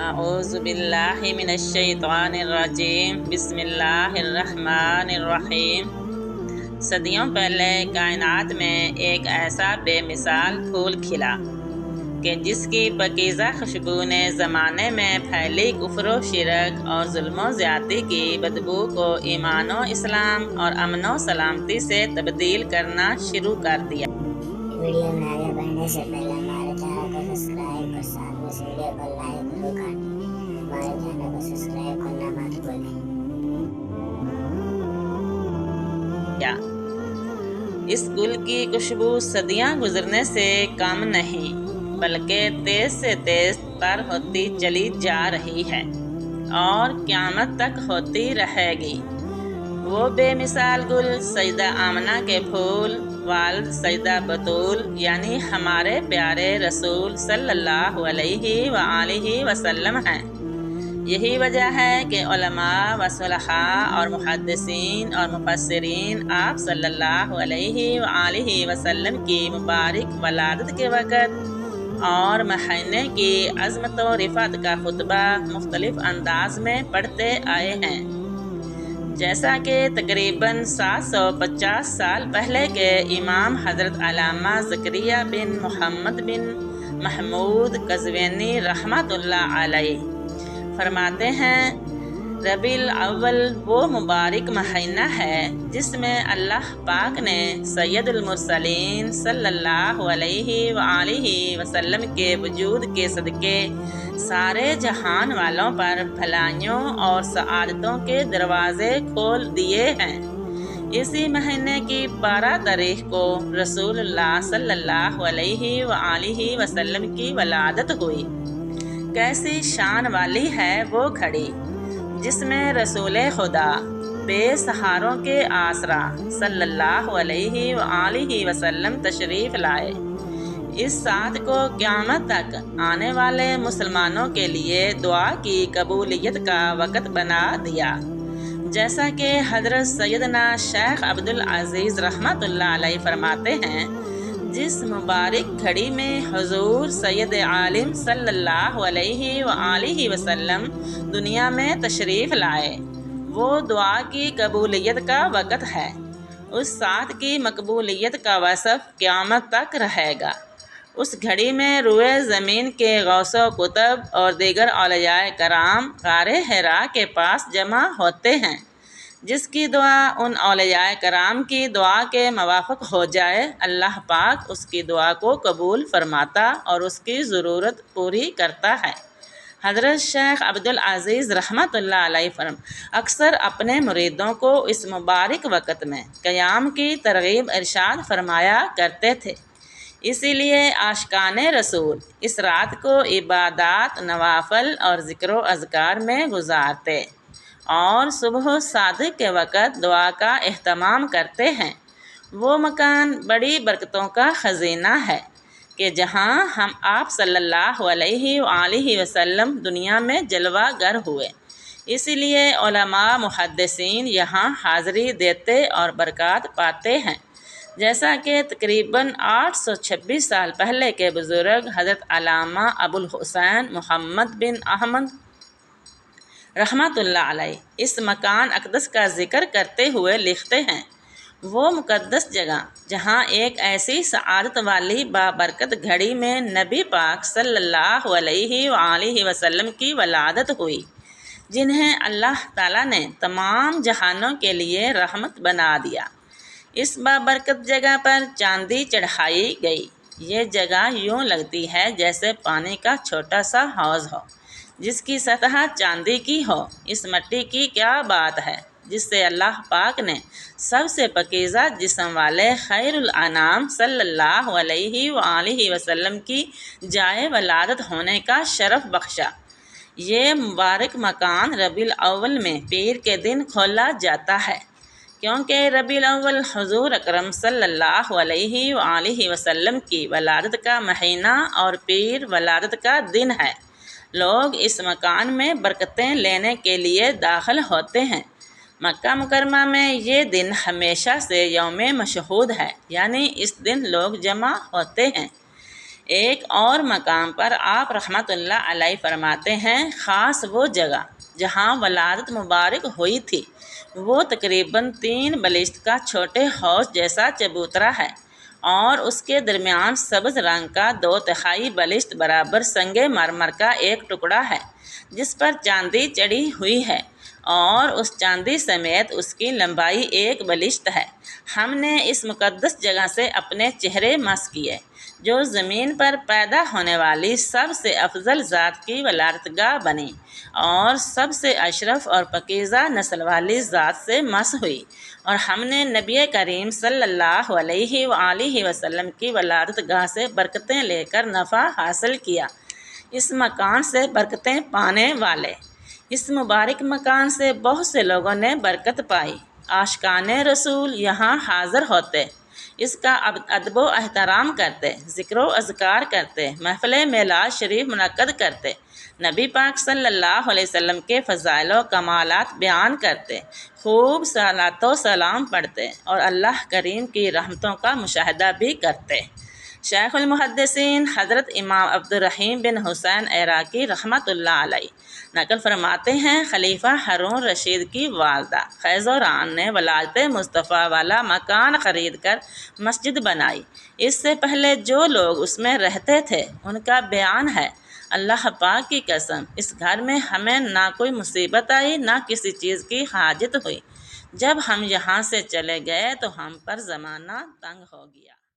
اعوذ باللہ من الشیطان الرجیم، بسم اللہ الرحمن الرحیم۔ صدیوں پہلے کائنات میں ایک ایسا بے مثال پھول کھلا کہ جس کی پاکیزہ خوشبو نے زمانے میں پھیلی کفر و شرک اور ظلم و زیادتی کی بدبو کو ایمان و اسلام اور امن و سلامتی سے تبدیل کرنا شروع کر دیا۔ ویڈیو میں آگے بڑھنے سے پہلے ہمارے چینل کو سبسکرائب اور ساتھ میں اس ویڈیو کو لائک ضرور کر دیں۔ ہمارے چینل کو سبسکرائب کرنا مت بھولیں۔ اس گل کی خوشبو صدیاں گزرنے سے کم نہیں بلکہ تیز سے تیز تر ہوتی چلی جا رہی ہے اور قیامت تک ہوتی رہے گی۔ وہ بے مثال گل سیدہ آمنہ کے پھول والد سیدہ بطول یعنی ہمارے پیارے رسول صلی اللہ علیہ وآلہ وسلم ہیں۔ یہی وجہ ہے کہ علماء و صلحاء اور محدثین اور مفسرین آپ صلی اللہ علیہ وآلہ وسلم کی مبارک ولادت کے وقت اور مہینے کی عظمت و رفعت کا خطبہ مختلف انداز میں پڑھتے آئے ہیں، جیسا کہ تقریباً 750 سال پہلے کے امام حضرت علامہ زکریا بن محمد بن محمود قزوینی رحمۃ اللہ علیہ فرماتے ہیں، ربیع الاول وہ مبارک مہینہ ہے جس میں اللہ پاک نے سید المرسلین صلی اللہ علیہ وآلہ وسلم کے وجود کے صدقے سارے جہان والوں پر بھلائیوں اور سعادتوں کے دروازے کھول دیے ہیں۔ اسی مہینے کی 12 تاریخ کو رسول اللہ صلی اللہ علیہ وآلہ وسلم کی ولادت ہوئی۔ کیسی شان والی ہے وہ گھڑی جس میں رسول خدا بے سہاروں کے آسرا صلی اللہ علیہ وآلہ وسلم تشریف لائے۔ اس ساتھ کو قیامت تک آنے والے مسلمانوں کے لیے دعا کی قبولیت کا وقت بنا دیا، جیسا کہ حضرت سیدنا شیخ عبدالعزیز رحمۃ اللہ علیہ فرماتے ہیں، جس مبارک گھڑی میں حضور سید عالم صلی اللہ علیہ وآلہ وسلم دنیا میں تشریف لائے، وہ دعا کی قبولیت کا وقت ہے۔ اس ساتھ کی مقبولیت کا وصف قیامت تک رہے گا۔ اس گھڑی میں روئے زمین کے غوث و کتب اور دیگر اولیاء کرام غار حرا کے پاس جمع ہوتے ہیں، جس کی دعا ان اولیاء کرام کی دعا کے موافق ہو جائے، اللہ پاک اس کی دعا کو قبول فرماتا اور اس کی ضرورت پوری کرتا ہے۔ حضرت شیخ عبدالعزیز رحمۃ اللہ علیہ اکثر اپنے مریدوں کو اس مبارک وقت میں قیام کی ترغیب ارشاد فرمایا کرتے تھے، اسی لیے عاشقان رسول اس رات کو عبادات، نوافل اور ذکر و اذکار میں گزارتے اور صبح و صادق کے وقت دعا کا اہتمام کرتے ہیں۔ وہ مکان بڑی برکتوں کا خزینہ ہے کہ جہاں ہم آپ صلی اللہ علیہ وآلہ وسلم دنیا میں جلوہ گر ہوئے، اسی لیے علماء محدثین یہاں حاضری دیتے اور برکات پاتے ہیں، جیسا کہ تقریباً 826 سال پہلے کے بزرگ حضرت علامہ ابو الحسین محمد بن احمد رحمۃ اللہ علیہ اس مکان اقدس کا ذکر کرتے ہوئے لکھتے ہیں، وہ مقدس جگہ جہاں ایک ایسی سعادت والی بابرکت گھڑی میں نبی پاک صلی اللہ علیہ وآلہ وسلم کی ولادت ہوئی، جنہیں اللہ تعالیٰ نے تمام جہانوں کے لیے رحمت بنا دیا۔ اس بابرکت جگہ پر چاندی چڑھائی گئی۔ یہ جگہ یوں لگتی ہے جیسے پانی کا چھوٹا سا حوض ہو جس کی سطح چاندی کی ہو۔ اس مٹی کی کیا بات ہے جس سے اللہ پاک نے سب سے پاکیزہ جسم والے خیر الانام صلی اللہ علیہ وآلہ وسلم کی جائے ولادت ہونے کا شرف بخشا۔ یہ مبارک مکان ربیع الاول میں پیر کے دن کھولا جاتا ہے، کیونکہ ربیع الاول حضور اکرم صلی اللہ علیہ وآلہ وسلم کی ولادت کا مہینہ اور پیر ولادت کا دن ہے۔ لوگ اس مکان میں برکتیں لینے کے لیے داخل ہوتے ہیں۔ مکہ مکرمہ میں یہ دن ہمیشہ سے یوم مشہود ہے، یعنی اس دن لوگ جمع ہوتے ہیں۔ ایک اور مقام پر آپ رحمۃ اللہ علیہ فرماتے ہیں، خاص وہ جگہ جہاں ولادت مبارک ہوئی تھی وہ تقریباً 3 بلشت کا چھوٹے حوض جیسا چبوترا ہے، اور اس کے درمیان سبز رنگ کا 2/3 بلشت برابر سنگ مرمر کا ایک ٹکڑا ہے جس پر چاندی چڑھی ہوئی ہے، اور اس چاندی سمیت اس کی لمبائی 1 بلشت ہے۔ ہم نے اس مقدس جگہ سے اپنے چہرے مس کیے جو زمین پر پیدا ہونے والی سب سے افضل ذات کی ولادت گاہ بنی، اور سب سے اشرف اور پاکیزہ نسل والی ذات سے مس ہوئی، اور ہم نے نبی کریم صلی اللہ علیہ وآلہ وسلم کی ولادت گاہ سے برکتیں لے کر نفع حاصل کیا۔ اس مکان سے برکتیں پانے والے اس مبارک مکان سے بہت سے لوگوں نے برکت پائی۔ عاشقان رسول یہاں حاضر ہوتے، اس کا ادب و احترام کرتے، ذکر و اذکار کرتے، محفل میلاد شریف منعقد کرتے، نبی پاک صلی اللہ علیہ وسلم کے فضائل و کمالات بیان کرتے، خوب صلوات و سلام پڑھتے، اور اللہ کریم کی رحمتوں کا مشاہدہ بھی کرتے۔ شیخ المحدثین حضرت امام عبدالرحیم بن حسین عراقی رحمۃ اللہ علیہ نقل فرماتے ہیں، خلیفہ ہارون رشید کی والدہ خیزران نے ولادت مصطفیٰ والا مکان خرید کر مسجد بنائی۔ اس سے پہلے جو لوگ اس میں رہتے تھے ان کا بیان ہے، اللہ پاک کی قسم اس گھر میں ہمیں نہ کوئی مصیبت آئی نہ کسی چیز کی حاجت ہوئی۔ جب ہم یہاں سے چلے گئے تو ہم پر زمانہ تنگ ہو گیا۔